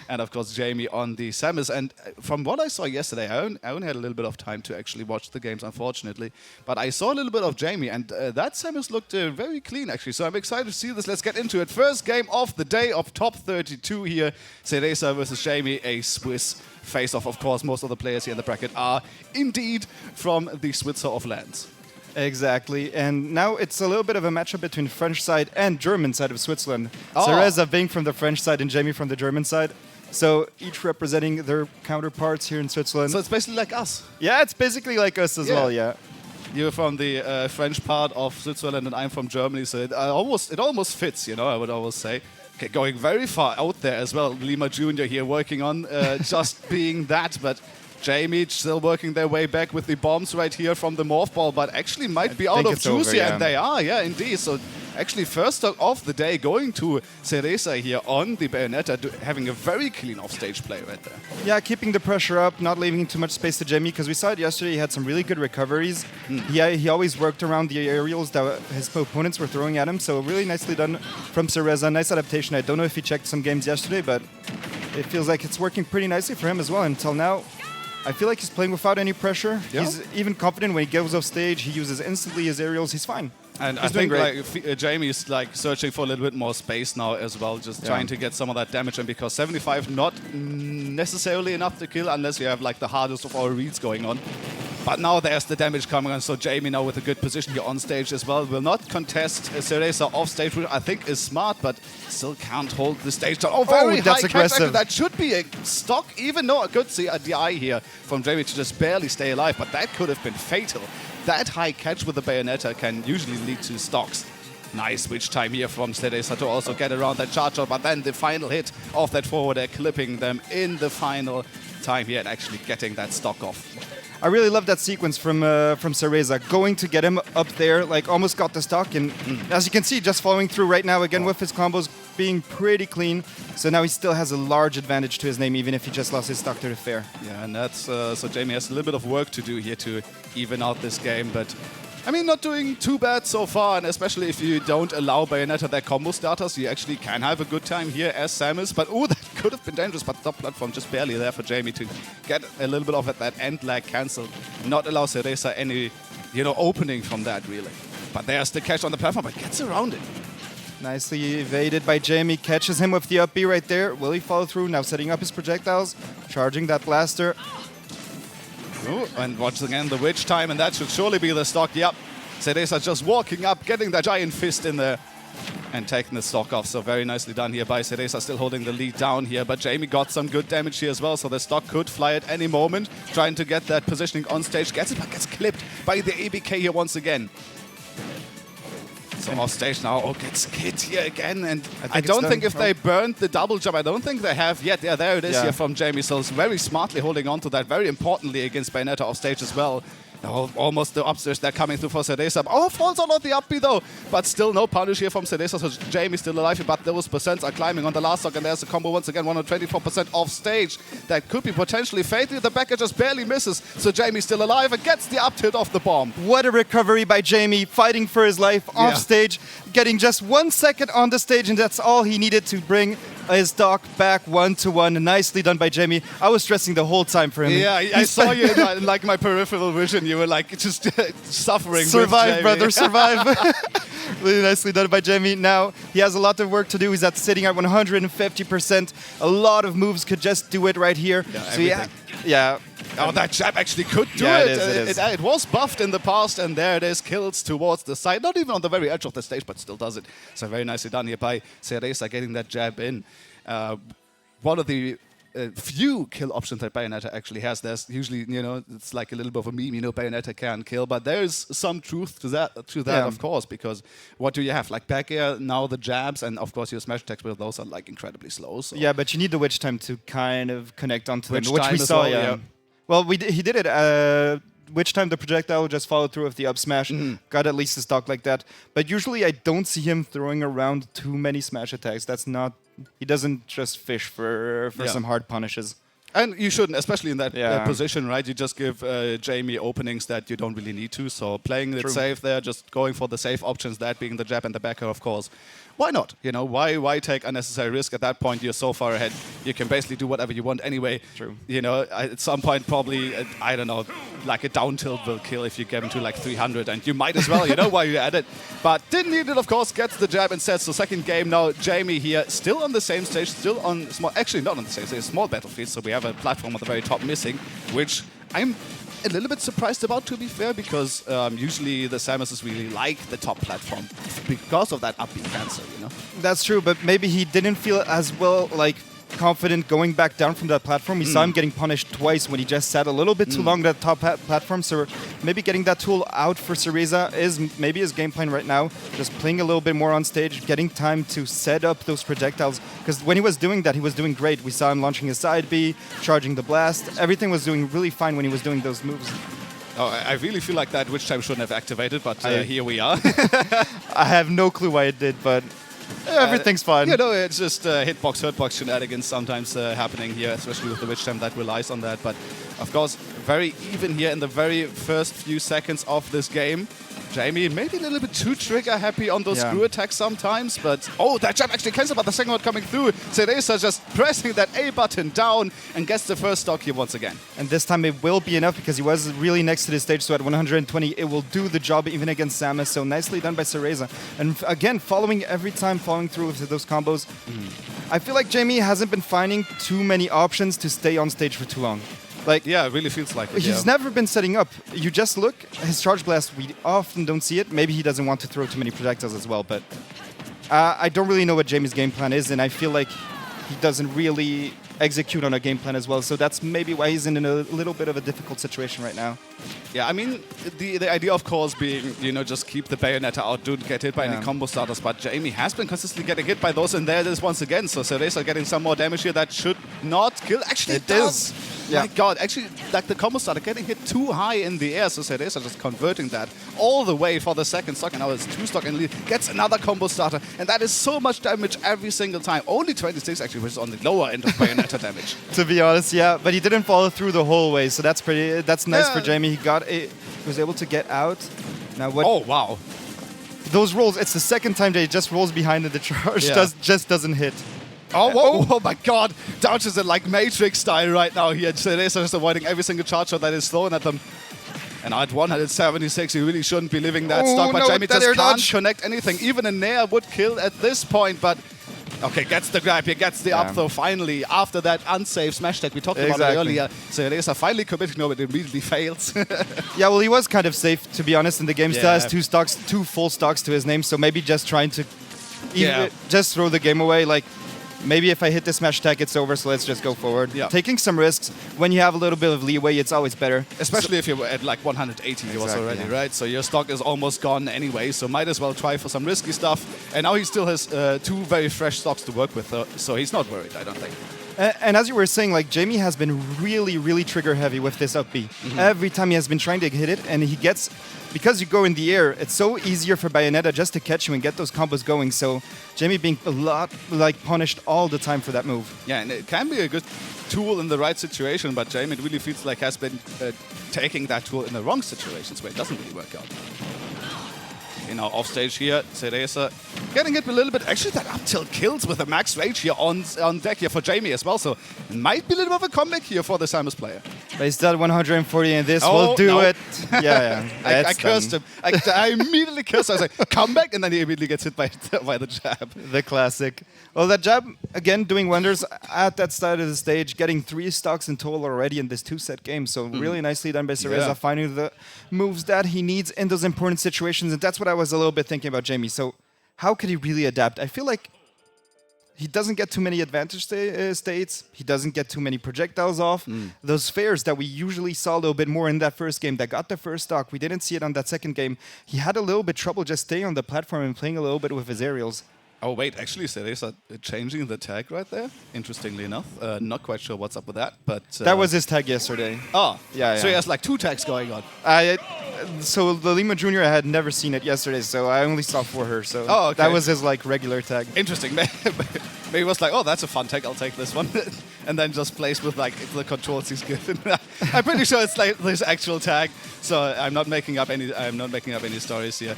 And of course, Jamie on the Samus. And from what I saw yesterday, I only had a little bit of time to actually watch the games, unfortunately. But I saw a little bit of Jamie, and that Samus looked very clean, actually. So I'm excited to see this. Let's get into it. First game of the day of top 32 here. Cereza versus Jamie, a Swiss face-off. Of course, most of the players here in the bracket are indeed from the Switzer of lands. Exactly, and now it's a little bit of a matchup between French side and German side of Switzerland. Cereza being from the French side and Jamie from the German side. So each representing their counterparts here in Switzerland. So it's basically like us. Yeah, it's basically like us as well, yeah. You're from the French part of Switzerland and I'm from Germany, so it almost fits, you know, I would always say. Okay, going very far out there as well. Lima Jr. here working on just being that, but Jamie still working their way back with the bombs right here from the Morph Ball, but actually might be out of juice here, and they are, yeah, indeed. So actually first stock of the day going to Cereza here on the Bayonetta, having a very clean offstage play right there. Yeah, keeping the pressure up, not leaving too much space to Jamie, because we saw it yesterday, he had some really good recoveries. He always worked around the aerials that his opponents were throwing at him, so really nicely done from Cereza. Nice adaptation. I don't know if he checked some games yesterday, but it feels like it's working pretty nicely for him as well until now. I feel like he's playing without any pressure. Yeah. He's even confident when he goes off stage. He uses instantly his aerials. He's fine. And I think like Jamie's like searching for a little bit more space now as well, just trying to get some of that damage in, because 75 not necessarily enough to kill unless you have like the hardest of all reads going on. But now there's the damage coming on, so Jamie now with a good position here on stage as well. Will not contest Cereza off stage, which I think is smart, but still can't hold the stage down. Oh, very that's high aggressive. Catch. That should be a stock, even though I could see a DI here from Jamie to just barely stay alive, but that could have been fatal. That high catch with the Bayonetta can usually lead to stocks. Nice switch time here from Cereza to also get around that charge shot, but then the final hit of that forward air, clipping them in the final time here and actually getting that stock off. I really love that sequence from Cereza, going to get him up there, like almost got the stock, and as you can see, just following through right now again with his combos being pretty clean. So now he still has a large advantage to his name, even if he just lost his stock to the fair. Yeah, and that's so Jamie has a little bit of work to do here to even out this game, but I mean, not doing too bad so far, and especially if you don't allow Bayonetta their combo starters, you actually can have a good time here as Samus. But oh, that could have been dangerous, but top platform just barely there for Jamie to get a little bit of that end lag cancelled, not allow Cereza any, opening from that, really. But there's the catch on the platform, but gets around it. Nicely evaded by Jamie, catches him with the up B right there. Will he follow through? Now setting up his projectiles, charging that blaster. Ooh, and once again, the witch time, and that should surely be the stock. Yep, Cereza just walking up, getting that giant fist in there, and taking the stock off. So very nicely done here by Cereza, still holding the lead down here. But Jamie got some good damage here as well, so the stock could fly at any moment. Trying to get that positioning on stage, gets it, but gets clipped by the ABK here once again. So off stage now, gets hit here again, and I don't think if they burned the double jump, I don't think they have yet. Yeah, there it is here from Jamie, so it's very smartly holding on to that, very importantly against Bayonetta off stage as well. Oh, almost the upstairs there coming through for Cereza. Oh, falls out of the up B though, but still no punish here from Cereza, so Jamie's still alive here, but those percents are climbing on the last stock, and there's a combo once again, 124% off stage. That could be potentially fatal. The backer just barely misses, so Jamie's still alive and gets the up tilt off the bomb. What a recovery by Jamie, fighting for his life off stage, getting just 1 second on the stage, and that's all he needed to bring his stock back 1-1. Nicely done by Jamie. I was stressing the whole time for him. Yeah, I saw you in like my peripheral vision. You were like just suffering. Survive, brother, survive. Really nicely done by Jamie. Now he has a lot of work to do. He's sitting at 150%. A lot of moves could just do it right here. Yeah, yeah. Oh, that jab actually could do it. It was buffed in the past, and there it is. Kills towards the side. Not even on the very edge of the stage, but still does it. So very nicely done here by Cereza, getting that jab in. One of the few kill options that Bayonetta actually has. There's usually, it's like a little bit of a meme, Bayonetta can kill, but there's some truth to that, of course, because what do you have? Like back air, now the jabs, and of course your smash attacks, but those are like incredibly slow. So. Yeah, but you need the witch time to kind of connect onto them, which we saw, Well, he did it. Which time the projectile just followed through with the up smash, got at least a stock like that. But usually I don't see him throwing around too many smash attacks. That's not. He doesn't just fish for some hard punishes. And you shouldn't, especially in that position, right? You just give Jamie openings that you don't really need to. So playing it safe there, just going for the safe options, that being the jab and the backer, of course, why not? You know, why take unnecessary risk at that point? You're so far ahead. You can basically do whatever you want anyway. True. You know, at some point probably, I don't know, like a down tilt will kill if you get into like 300, and you might as well, you know, while you're at it. But didn't need it, of course, gets the jab instead. So second game now, Jamie here, still on the same stage, still on small, actually not on the same stage, small battlefield. So we have a platform at the very top missing, which I'm a little bit surprised about, to be fair, because usually the Samuses really like the top platform because of that upbeat cancer, you know? That's true, but maybe he didn't feel as well, like, confident going back down from that platform. We saw him getting punished twice when he just sat a little bit too long on that top platform. So maybe getting that tool out for Cereza is maybe his game plan right now. Just playing a little bit more on stage, getting time to set up those projectiles. Because when he was doing that, he was doing great. We saw him launching his side B, charging the blast. Everything was doing really fine when he was doing those moves. Oh, I really feel like that witch time shouldn't have activated, but here we are. I have no clue why it did, but everything's fine. You know, it's just hitbox, hurtbox shenanigans sometimes happening here, especially with the witch time that relies on that. But of course, very even here in the very first few seconds of this game. Jamie maybe a little bit too trigger happy on those screw attacks sometimes, but that jab actually cancels, but the second one coming through. Cereza just pressing that A button down and gets the first stock here once again. And this time it will be enough because he was really next to the stage, so at 120 it will do the job even against Samus. So nicely done by Cereza. And again, following through with those combos. I feel like Jamie hasn't been finding too many options to stay on stage for too long. Like, yeah, it really feels like it. He's never been setting up. You just look, his charge blast, we often don't see it. Maybe he doesn't want to throw too many projectiles as well, but I don't really know what Jamie's game plan is, and I feel like he doesn't really execute on a game plan as well. So that's maybe why he's in a little bit of a difficult situation right now. Yeah, I mean, the idea, of course, being, you know, just keep the Bayonetta out, don't get hit by any combo starters, but Jamie has been consistently getting hit by those, and there it is once again. So Cereza getting some more damage here that should not kill. Actually, it does. Yeah. My God, actually, like the combo starter getting hit too high in the air, so Cereza just converting that all the way for the second stock, and now it's 2 stock in the lead, gets another combo starter, and that is so much damage every single time. Only 26 actually, which is on the lower end of Bayonetta damage. To be honest, yeah, but he didn't follow through the whole way, so that's nice for Jamie. He was able to get out. Now what? Oh wow! Those rolls. It's the second time that he just rolls behind and the charge just doesn't hit. Oh my God! Dodges it like Matrix style right now here. Cereza just avoiding every single charge shot that is thrown at them. And at 176, you really shouldn't be living that stock, but Jamie just can't connect anything. Even a Nair would kill at this point, but okay, gets the grab here, gets the up throw finally. After that unsafe smash tag we talked about earlier, Cereza finally committing, no, but it immediately fails. Yeah, well, he was kind of safe, to be honest, in the game. Still has 2 full stocks to his name, so maybe just trying to just throw the game away. Like, maybe if I hit the smash tag, it's over, so let's just go forward. Yeah. Taking some risks, when you have a little bit of leeway, it's always better. Especially if you're at like 180 already, right? So your stock is almost gone anyway, so might as well try for some risky stuff. And now he still has 2 very fresh stocks to work with, so he's not worried, I don't think. And as you were saying, like, Jamie has been really, really trigger heavy with this up B. Every time he has been trying to hit it, and he gets... Because you go in the air, it's so easier for Bayonetta just to catch you and get those combos going. So Jamie being a lot punished all the time for that move. Yeah, and it can be a good tool in the right situation, but Jamie really feels like has been taking that tool in the wrong situations where it doesn't really work out. You know, off stage here, Cereza getting it a little bit. Actually, that up tilt kills with a max rage here on deck here for Jamie as well. So it might be a little bit of a comeback here for the Samus player. But he's still 140 and this will do it. Yeah. I cursed him. I immediately cursed him. I was like, come back, and then he immediately gets hit by the jab. The classic. Well, that jab, again, doing wonders at that start of the stage, getting 3 stocks in total already in this 2-set game. So really nicely done by Cereza, finding the moves that he needs in those important situations. And that's what I was a little bit thinking about Jamie. So how could he really adapt? I feel like he doesn't get too many advantage states. He doesn't get too many projectiles off. Those fares that we usually saw a little bit more in that first game that got the first stock, we didn't see it on that second game. He had a little bit trouble just staying on the platform and playing a little bit with his aerials. Oh wait, actually Cereza changing the tag right there, interestingly enough. Not quite sure what's up with that, but... that was his tag yesterday. Oh, yeah. So he has like 2 tags going on. So the Lima Jr., I had never seen it yesterday, so I only saw for her. So that was his like regular tag. Interesting. Maybe he was like, oh, that's a fun tag, I'll take this one. And then just plays with like the controls he's given. I'm pretty sure it's like his actual tag, so I'm not making up any stories here.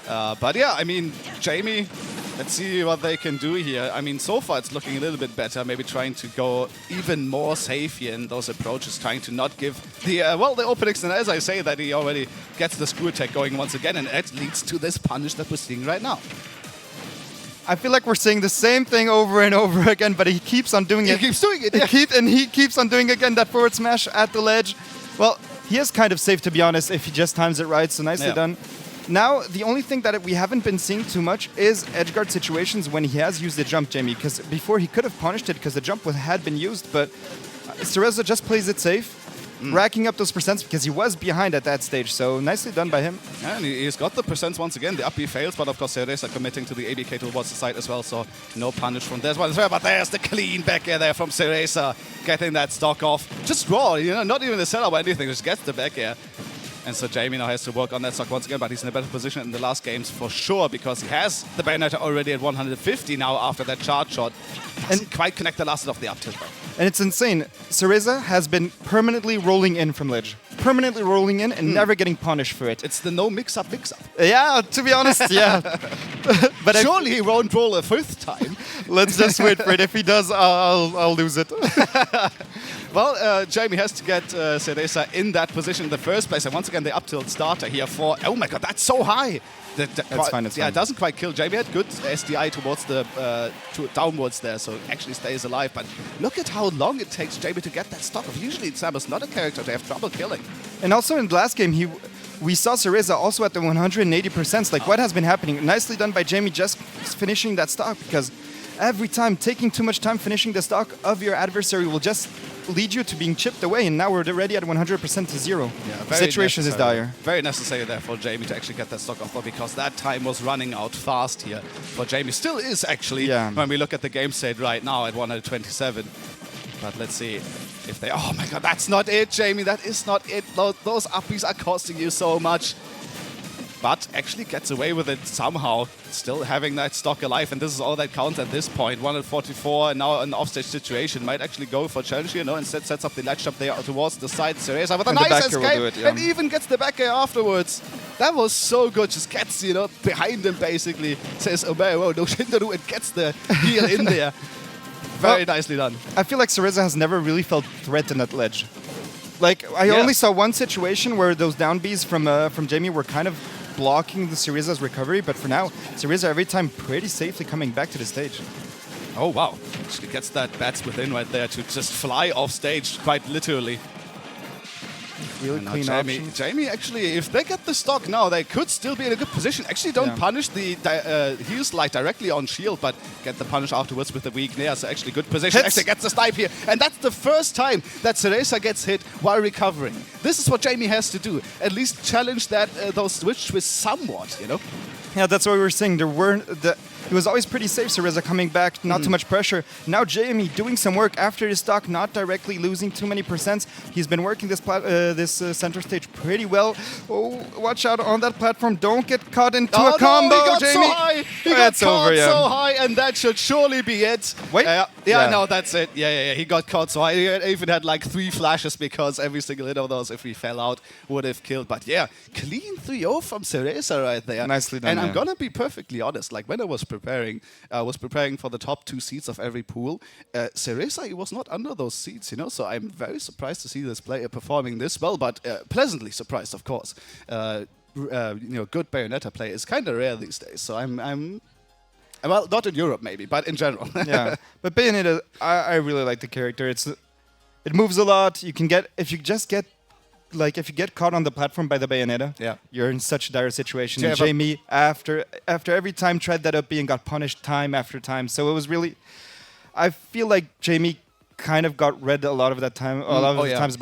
But yeah, I mean, Jamie Let's see what they can do here. I mean, so far it's looking a little bit better. Maybe trying to go even more safe here in those approaches, trying to not give the, the openings. And as I say that, he already gets the screw attack going once again, and it leads to this punish that we're seeing right now. I feel like we're saying the same thing over and over again, but he keeps on doing it. He keeps doing it, yeah. He keeps on doing again that forward smash at the ledge. Well, he is kind of safe, to be honest, if he just times it right, so nicely done. Now, the only thing that we haven't been seeing too much is edgeguard situations when he has used the jump, Jamie, because before he could have punished it because the jump had been used, but Cereza just plays it safe, racking up those percents because he was behind at that stage, so nicely done by him. Yeah, and he's got the percents once again. The up B fails, but of course Cereza committing to the ABK towards the side as well, so no punish from there as well. But there's the clean back air there from Cereza, getting that stock off. Just raw, not even a setup or anything, just gets the back air. And so Jamie now has to work on that stock once again, but he's in a better position in the last games for sure, because he has the Bayonetta already at 150 now after that charge shot. Doesn't quite connect the last of the up tilt though. And it's insane. Cereza has been permanently rolling in from ledge. Permanently rolling in and never getting punished for it. It's the no mix-up. Yeah, to be honest, yeah. But surely he won't roll a fifth time. Let's just wait for it. If he does, I'll lose it. Well, Jamie has to get Cereza in that position in the first place. And once again, the up tilt starter here for... Oh my god, that's so high! That's fine, it's fine. It doesn't quite kill. Jamie had good SDI towards the downwards there, so actually stays alive. But look at how long it takes Jamie to get that stock off. Usually Samus not a character to have trouble killing. And also in the last game, we saw Cereza also at the 180%. Like, what has been happening? Nicely done by Jamie just finishing that stock, because every time taking too much time finishing the stock of your adversary will just lead you to being chipped away, and now we're already at 100% to 0. Yeah, the situation is dire. Very necessary there for Jamie to actually get that stock off, because that time was running out fast here for Jamie. Still is actually, when we look at the game state right now at 127. But let's see if they... Oh my god, that's not it, Jamie. That is not it. Those uppies are costing you so much. But actually gets away with it somehow, still having that stock alive, and this is all that counts at this point. 144, and now an offstage situation. Might actually go for challenge here, instead sets up the ledge jump there towards the side. Cereza with a nice escape, and even gets the back air afterwards. That was so good, just gets, behind him basically, says, oh man, whoa, no Shindaru, and gets the heel in there. Very nicely done. I feel like Cereza has never really felt threatened at ledge. Like, I only saw one situation where those down Bs from Jamie were kind of blocking the Cereza's recovery, but for now, Cereza every time pretty safely coming back to the stage. Oh wow, actually gets that bats within right there to just fly off stage, quite literally. Really clean options. Jamie, actually, if they get the stock now, they could still be in a good position. Actually, don't punish the heel slide directly on shield, but get the punish afterwards with the weak nair. So actually, good position. Actually gets the snipe here. And that's the first time that Cereza gets hit while recovering. This is what Jamie has to do. At least challenge that those switch twists somewhat, Yeah, that's what we were saying. He was always pretty safe, Cereza coming back, not too much pressure. Now Jamie doing some work after his stock, not directly losing too many percents. He's been working this center stage pretty well. Oh, watch out on that platform. Don't get caught into a combo, he got Jamie. So high. He got caught so high, and that should surely be it. Wait. No, that's it. Yeah. He got caught so high. He even had like 3 flashes because every single hit of those, if he fell out, would have killed. But yeah, clean 3-0 from Cereza right there. Nicely done. And I'm gonna be perfectly honest. Like when I was preparing for the top 2 seeds of every pool, Cereza, he was not under those seeds, so I'm very surprised to see this player performing this well, but pleasantly surprised, of course. Good Bayonetta play is kind of rare these days, so I'm well, not in Europe maybe, but in general. Yeah, but Bayonetta, I really like the character. It moves a lot. You can if you get caught on the platform by the Bayonetta, you're in such a dire situation. And Jamie, after every time, tried that up B and got punished time after time. So it was really... I feel like Jamie kind of got read a lot of that time, a lot of the times by